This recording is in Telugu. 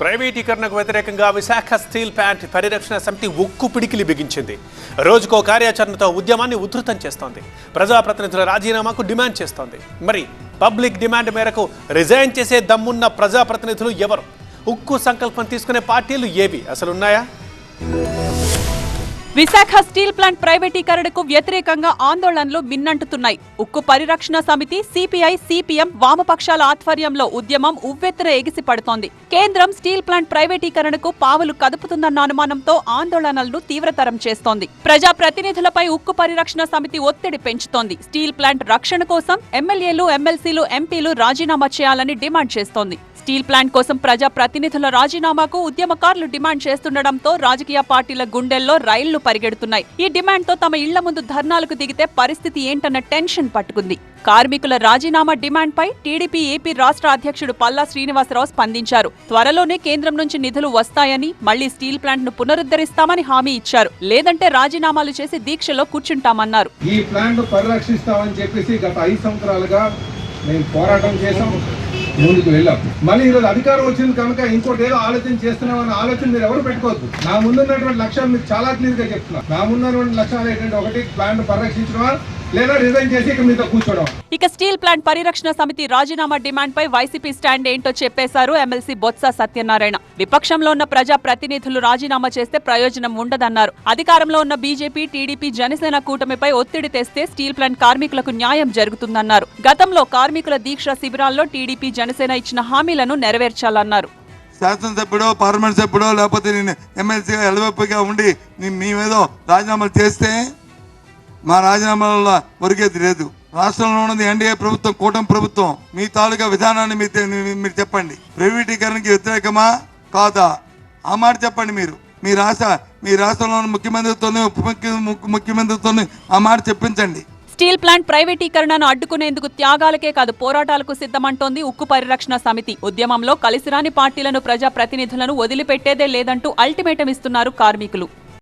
ప్రైవేటీకరణకు వ్యతిరేకంగా విశాఖ స్టీల్ ప్లాంట్ పరిరక్షణ సమితి ఉక్కు పిడికిలి బిగించింది. రోజుకో కార్యాచరణతో ఉద్యమాన్ని ఉధృతం చేస్తోంది. ప్రజాప్రతినిధుల రాజీనామాకు డిమాండ్ చేస్తోంది. మరి పబ్లిక్ డిమాండ్ మేరకు రిజైన్ చేసే దమ్మున్న ప్రజాప్రతినిధులు ఎవరు? ఉక్కు సంకల్పం తీసుకునే పార్టీలు ఏవి అసలు ఉన్నాయా? విశాఖ స్టీల్ ప్లాంట్ ప్రైవేటీకరణకు వ్యతిరేకంగా ఆందోళనలు మిన్నంటుతున్నాయి. ఉక్కు పరిరక్షణ సమితి, సిపిఐ, సిపిఎం, వామపక్షాల ఆధ్వర్యంలో ఉద్యమం ఉవ్వెత్తున ఎగిసిపడుతోంది. కేంద్రం స్టీల్ ప్లాంట్ ప్రైవేటీకరణకు పావులు కదుపుతుందన్న అనుమానంతో ఆందోళనలను తీవ్రతరం చేస్తోంది. ప్రజాప్రతినిధులపై ఉక్కు పరిరక్షణ సమితి ఒత్తిడి పెంచుతోంది. స్టీల్ ప్లాంట్ రక్షణ కోసం ఎమ్మెల్యేలు, ఎమ్మెల్సీలు, ఎంపీలు రాజీనామా చేయాలని డిమాండ్ చేస్తోంది. స్టీల్ ప్లాంట్ కోసం ప్రజాప్రతినిధుల రాజీనామాకు ఉద్యమకారులు డిమాండ్ చేస్తుండటంతో రాజకీయ పార్టీల గుండెల్లో రైళ్లు పరిగెడుతున్నాయి. ఈ డిమాండ్తో తమ ఇళ్ల ముందు ధర్నాలకు దిగితే పరిస్థితి ఏంటన్న టెన్షన్ పట్టుకుంది. కార్మికుల రాజీనామా డిమాండ్పై టీడీపీ ఏపీ రాష్ట్ర అధ్యక్షుడు పల్లా శ్రీనివాసరావు స్పందించారు. త్వరలోనే కేంద్రం నుంచి నిధులు వస్తాయని, మళ్లీ స్టీల్ ప్లాంట్ ను పునరుద్ధరిస్తామని హామీ ఇచ్చారు. లేదంటే రాజీనామాలు చేసి దీక్షలో కూర్చుంటామన్నారు. ఈ ప్లాంట్ పరిరక్షిస్తామని చెప్పేసి గత 5 సంవత్సరాలుగా మేము పోరాటం చేసాం, ముందుకు వెళ్ళాం. మళ్ళీ ఈరోజు అధికారం వచ్చింది కనుక ఇంకోటి ఏదో ఆలోచన చేస్తున్నామన్న ఆలోచన మీరు ఎవరు పెట్టుకోవద్దు. నా ముందున్నటువంటి లక్ష్యాలు మీకు చాలా క్లియర్ గా చెప్తున్నా. నా ముందున్నటువంటి లక్ష్యాలు ఏంటంటే, ఒకటి ప్లాంట్ పరిరక్షించడమా లేదా రిజైన్ చేసి ఇక్కడ మీతో కూర్చోవడం. ఇక స్టీల్ ప్లాంట్ పరిరక్షణ సమితి రాజీనామా డిమాండ్ పై వైసీపీ స్టాండ్ ఏంటో చెప్పేశారు ఎమ్మెల్సీ బొత్స సత్యనారాయణ. విపక్షంలో ఉన్న ప్రజా ప్రతినిధులు రాజీనామా చేస్తే ప్రయోజనం ఉండదన్నారు. అధికారంలో ఉన్న బీజేపీ, టీడీపీ, జనసేన కూటమిపై ఒత్తిడి తెస్తే స్టీల్ ప్లాంట్ కార్మికులకు న్యాయం జరుగుతుందన్నారు. గతంలో కార్మికుల దీక్ష శిబిరాల్లో టీడీపీ, జనసేన ఇచ్చిన హామీలను నెరవేర్చాలన్నారు. శాసనసభ్యుడో, పార్లమెంట్ సభ్యుడో, లేకపోతే నేను ఎమ్మెల్సీగా ఎలవెప్పుగా ఉండి మేమేదో రాజీనామాలు చేస్తే మా రాజీనామాల ఒరిగేది లేదు. రాష్ట్రంలో ఉన్నది ఎన్డీఏ ప్రభుత్వం, కూటమి ప్రభుత్వం. మీ తాలూకా విధానాన్ని మీరు చెప్పండి. ప్రైవేటీకరణకి వ్యతిరేకమా కాదా ఆ మాట చెప్పండి. మీ రాష్ట్రంలో ఉన్న ముఖ్యమంత్రితోనే, ఉప ముఖ్యమంత్రితోనే ఆ మాట చెప్పించండి. స్టీల్ ప్లాంట్ ప్రైవేటీకరణను అడ్డుకునేందుకు త్యాగాలకే కాదు పోరాటాలకు సిద్ధమంటోంది ఉక్కు పరిరక్షణ సమితి. ఉద్యమంలో కలిసిరాని పార్టీలను, ప్రజాప్రతినిధులను వదిలిపెట్టేదే లేదంటూ అల్టిమేటం ఇస్తున్నారు కార్మికులు.